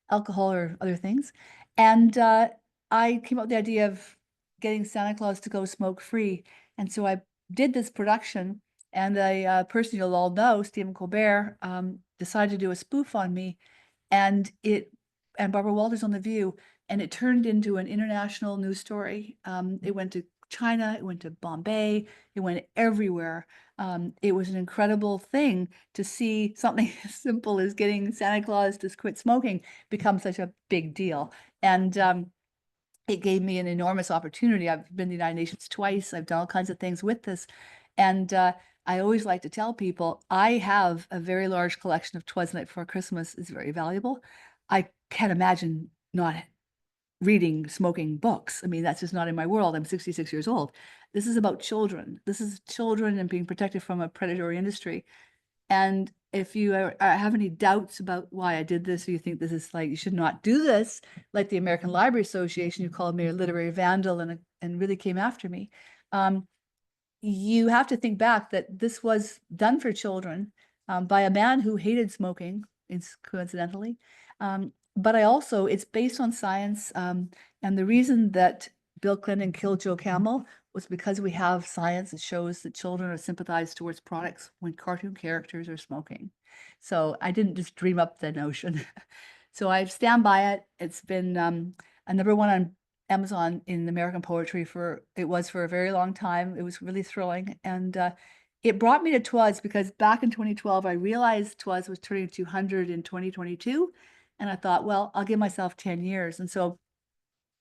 alcohol or other things. And I came up with the idea of getting Santa Claus to go smoke free. And so I did this production, and a person you'll all know, Stephen Colbert, decided to do a spoof on me, and Barbara Walters on The View, and it turned into an international news story. It went to China, it went to Bombay, it went everywhere. It was an incredible thing to see something as simple as getting Santa Claus to quit smoking become such a big deal. And it gave me an enormous opportunity. I've been to the United Nations twice. I've done all kinds of things with this. And I always like to tell people, I have a very large collection of Twas the Night Before Christmas. It's very valuable. I can't imagine not reading smoking books. I mean, that's just not in my world. I'm 66 years old. This is about children. This is children and being protected from a predatory industry. And if you have any doubts about why I did this, or you think this is like, you should not do this, like the American Library Association, who called me a literary vandal and really came after me, you have to think back that this was done for children by a man who hated smoking, coincidentally. But it's based on science. And the reason that Bill Clinton killed Joe Camel was because we have science that shows that children are sympathized towards products when cartoon characters are smoking. So I didn't just dream up the notion. So I stand by it. It's been a number one on Amazon in American poetry for a very long time. It was really thrilling. And it brought me to Twas because back in 2012, I realized Twas was turning 200 in 2022. And I thought, well, I'll give myself 10 years. And so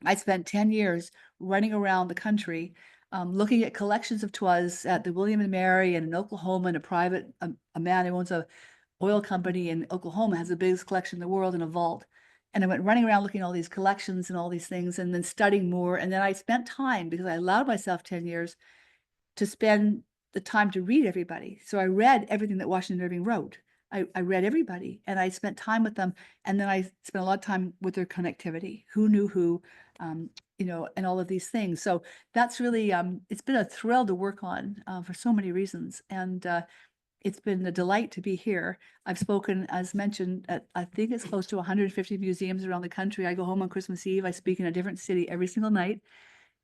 I spent 10 years running around the country, looking at collections of Twas at the William and Mary and in Oklahoma, and a man who owns a oil company in Oklahoma has the biggest collection in the world in a vault. And I went running around looking at all these collections and all these things and then studying more. And then I spent time because I allowed myself 10 years to spend the time to read everybody. So I read everything that Washington Irving wrote. I read everybody and I spent time with them. And then I spent a lot of time with their connectivity, who knew who, and all of these things. So that's really, it's been a thrill to work on for so many reasons. And it's been a delight to be here. I've spoken, as mentioned, at I think it's close to 150 museums around the country. I go home on Christmas Eve. I speak in a different city every single night.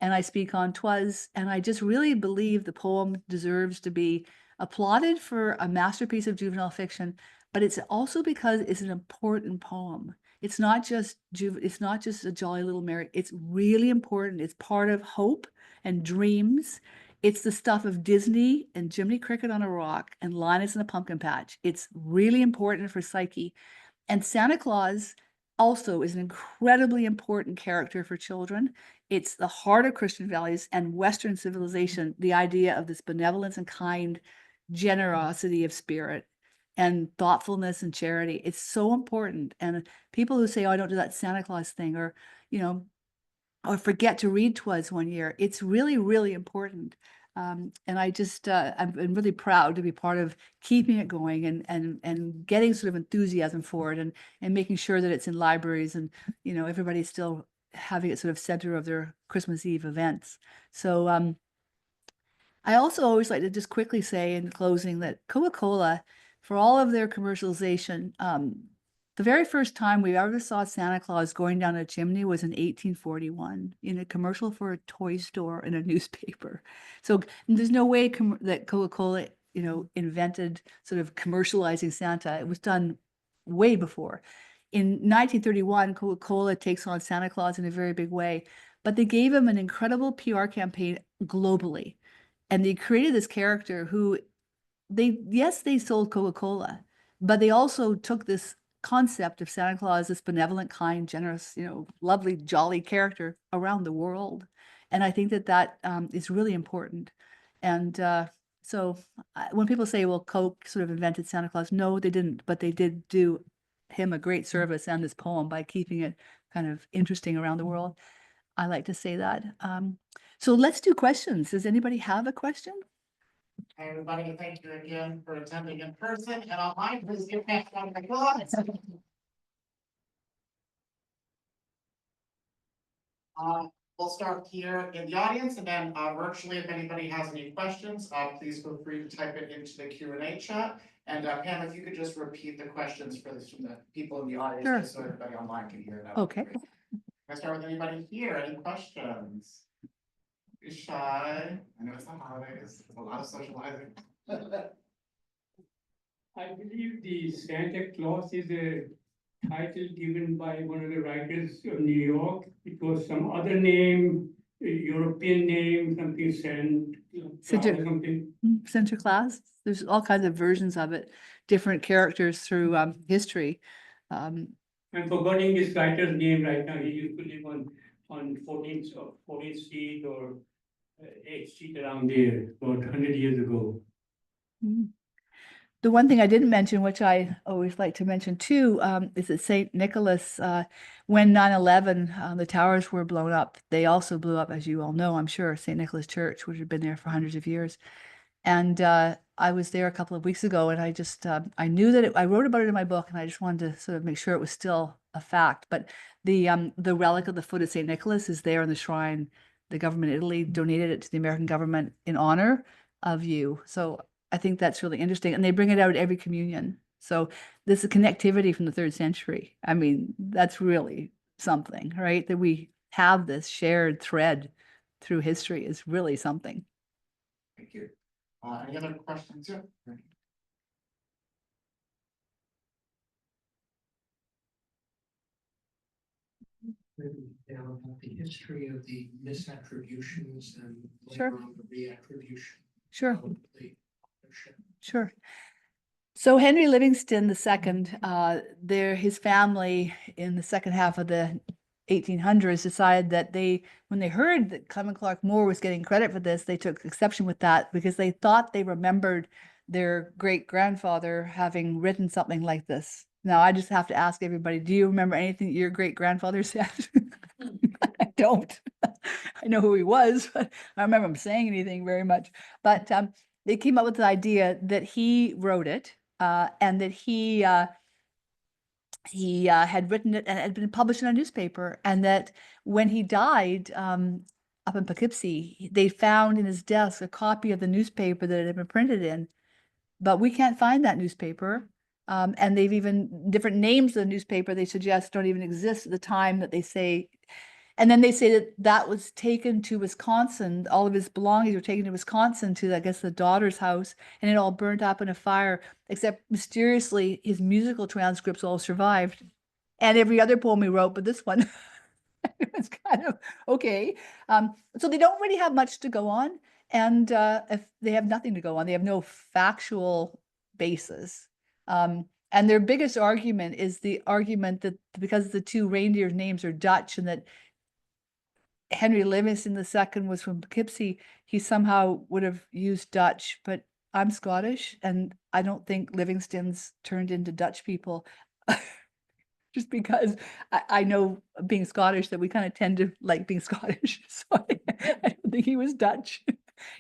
And I speak on Twas. And I just really believe the poem deserves to be applauded for a masterpiece of juvenile fiction, but it's also because it's an important poem. It's not just a jolly little Mary. It's really important. It's part of hope and dreams. It's the stuff of Disney and Jiminy Cricket on a Rock and Linus in a Pumpkin Patch. It's really important for psyche. And Santa Claus also is an incredibly important character for children. It's the heart of Christian values and Western civilization, the idea of this benevolence and kind generosity of spirit and thoughtfulness and charity. It's so important. And people who say, oh, I don't do that Santa Claus thing, or, or forget to read Twas one year, it's really, really important. And I'm really proud to be part of keeping it going and getting sort of enthusiasm for it and making sure that it's in libraries and, everybody's still having it sort of center of their Christmas Eve events. So I also always like to just quickly say in closing that Coca-Cola, for all of their commercialization, the very first time we ever saw Santa Claus going down a chimney was in 1841 in a commercial for a toy store in a newspaper. So there's no way that Coca-Cola, invented sort of commercializing Santa. It was done way before. In 1931, Coca-Cola takes on Santa Claus in a very big way, but they gave him an incredible PR campaign globally. And they created this character who they sold Coca-Cola, but they also took this concept of Santa Claus, this benevolent, kind, generous, lovely, jolly character around the world. And I think that is really important. And so when people say, well, Coke sort of invented Santa Claus, no, they didn't, but they did do him a great service and this poem by keeping it kind of interesting around the world. I like to say that. So let's do questions. Does anybody have a question? Hey, everybody, thank you again for attending in person and online. Please give me a round of applause. We'll start here in the audience and then virtually, if anybody has any questions, please feel free to type it into the Q&A chat. And Pam, if you could just repeat the questions from the people in the audience, Sure. just so everybody online can hear that. Okay. Can I start with anybody here? Any questions? Be shy. I know it's the holidays. It's a lot of socializing. I believe the Santa Claus is a title given by one of the writers of New York. It was some other name, a European name, something Claus or something. Sinterklaas. There's all kinds of versions of it, different characters through history. I'm forgetting this writer's name right now. He used to live on 14th Street or 8th Street around there, about 100 years ago. The one thing I didn't mention, which I always like to mention too, is that St. Nicholas, when 9/11, the towers were blown up, they also blew up, as you all know, I'm sure, St. Nicholas Church, which had been there for hundreds of years. And I was there a couple of weeks ago, and I just I knew that I wrote about it in my book, and I just wanted to sort of make sure it was still a fact. But the relic of the foot of St. Nicholas is there in the shrine. The government of Italy donated it to the American government in honor of you. So I think that's really interesting, and they bring it out at every communion. So this is connectivity from the 3rd century. I mean, that's really something, right? That we have this shared thread through history is really something. Thank you. Any other questions? Yeah. Written down about the history of the misattributions and Sure. later on the reattribution Sure, of the authorship. sure. So Henry Livingston II, his family in the second half of the 1800s decided that when they heard that Clement Clarke Moore was getting credit for this, they took exception with that because they thought they remembered their great-grandfather having written something like this. Now, I just have to ask everybody, do you remember anything your great-grandfather said? I don't. I know who he was, but I don't remember him saying anything very much. But they came up with the idea that he wrote it, and that he had written it and it had been published in a newspaper, and that when he died up in Poughkeepsie, they found in his desk a copy of the newspaper that it had been printed in, but we can't find that newspaper. And they've even different names of the newspaper they suggest don't even exist at the time that they say. And then they say that that was taken to Wisconsin. All of his belongings were taken to Wisconsin to, I guess, the daughter's house, and it all burnt up in a fire, except mysteriously his musical transcripts all survived. And every other poem he wrote, but this one, it was kind of okay. So they don't really have much to go on. And if they have nothing to go on, they have no factual basis. And their biggest argument is the argument that because the two reindeer names are Dutch and that Henry Livingston II was from Poughkeepsie, he somehow would have used Dutch, but I'm Scottish and I don't think Livingstons turned into Dutch people. Just because I know being Scottish that we kind of tend to like being Scottish. So I don't think he was Dutch.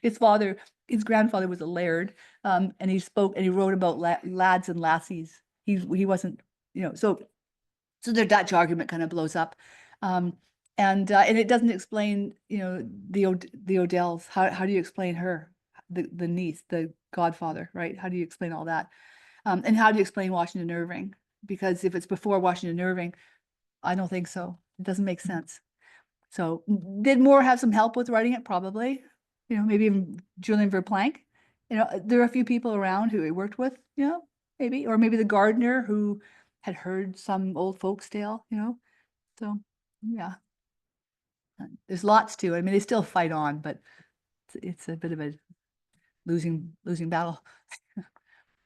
His grandfather was a laird, and he spoke and he wrote about lads and lassies. He wasn't, so their Dutch argument kind of blows up. And it doesn't explain, the Odells. How do you explain her, the niece, the godfather, right? How do you explain all that? And how do you explain Washington Irving? Because if it's before Washington Irving, I don't think so. It doesn't make sense. So did Moore have some help with writing it? Probably. Maybe even Julian Verplanck. There are a few people around who he worked with, maybe, or maybe the gardener who had heard some old folks tale, So yeah. There's lots to it. I mean, they still fight on, but it's a bit of a losing battle.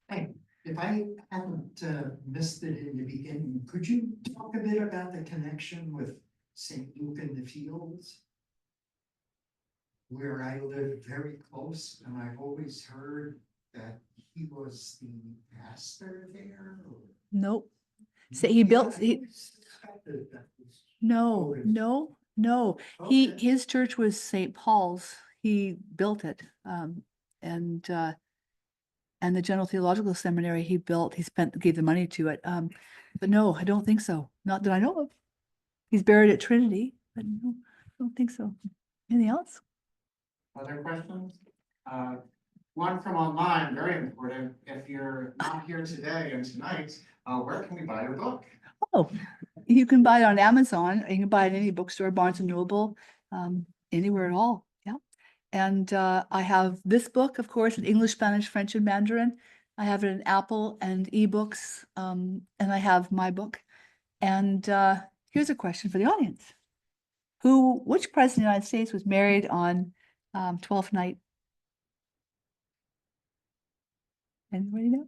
Hey, if I haven't missed it in the beginning, could you talk a bit about the connection with St. Luke in the Fields? Where I live very close, and I've always heard that he was the pastor there. Nope. So he built. I always suspected that was. No, Otis. no. Okay. His church was St. Paul's. He built it, and the General Theological Seminary he built. Gave the money to it. But no, I don't think so. Not that I know of. He's buried at Trinity, but no, I don't think so. Anything else? Other questions? One from online, very important. If you're not here today and tonight, where can we buy your book? Oh, you can buy it on Amazon. You can buy it at any bookstore, Barnes and Noble, anywhere at all. Yeah. And I have this book, of course, in English, Spanish, French, and Mandarin. I have it in Apple and eBooks, and I have my book. And here's a question for the audience. Which president of the United States was married on 12th night? Anybody know?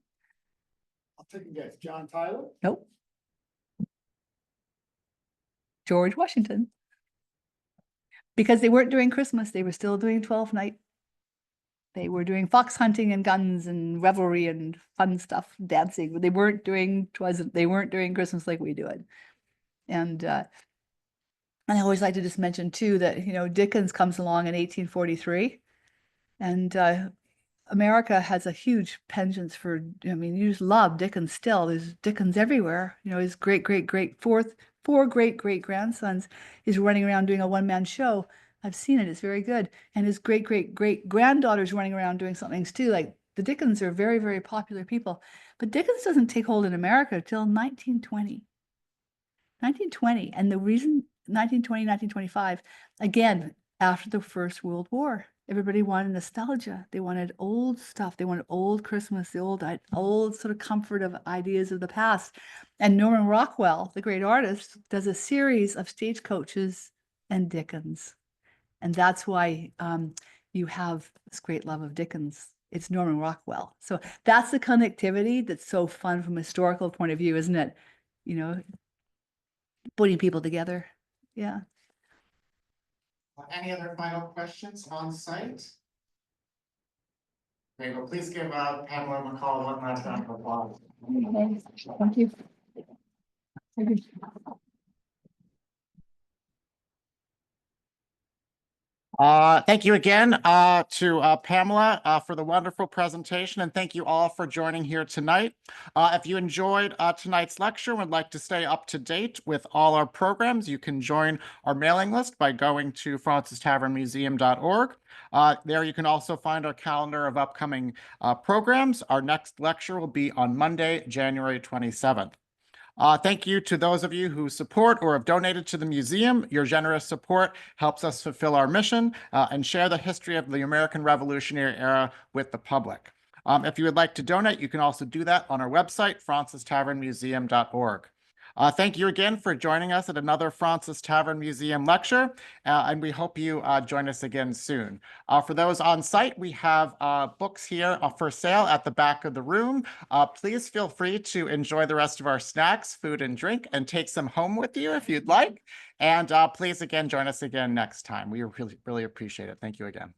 I'll take a guess. John Tyler? Nope. George Washington. Because they weren't doing Christmas, they were still doing 12th night. They were doing fox hunting and guns and revelry and fun stuff, dancing. But they weren't doing they weren't doing Christmas like we do it. And I always like to just mention too that Dickens comes along in 1843, and America has a huge penchant for. I mean, you just love Dickens still. There's Dickens everywhere. His four great grandsons is running around doing a one-man show. I've seen it. It's very good. And his great granddaughter's running around doing some things too. Like the Dickens are very, very popular people. But Dickens doesn't take hold in America till 1920. 1920. And the reason 1920, 1925, again, after the First World War. Everybody wanted nostalgia. They wanted old stuff. They wanted old Christmas, the old sort of comfort of ideas of the past. And Norman Rockwell, the great artist, does a series of Stagecoaches and Dickens. And that's why you have this great love of Dickens. It's Norman Rockwell. So that's the connectivity that's so fun from a historical point of view, isn't it? You know, putting people together. Yeah. Any other final questions on site? Great, well, please give Pamela McColl one last round of applause. Thank you. Thank you again to Pamela for the wonderful presentation, and thank you all for joining here tonight. If you enjoyed tonight's lecture and would like to stay up to date with all our programs, you can join our mailing list by going to FrauncestavernMuseum.org. There you can also find our calendar of upcoming programs. Our next lecture will be on Monday, January 27th. Thank you to those of you who support or have donated to the museum. Your generous support helps us fulfill our mission and share the history of the American Revolutionary era with the public. If you would like to donate, you can also do that on our website, FrauncestavernMuseum.org. Thank you again for joining us at another Fraunces Tavern Museum lecture, and we hope you join us again soon. For those on site, we have books here for sale at the back of the room. Please feel free to enjoy the rest of our snacks, food, and drink, and take some home with you if you'd like. And please again, join us again next time. We really, really appreciate it. Thank you again.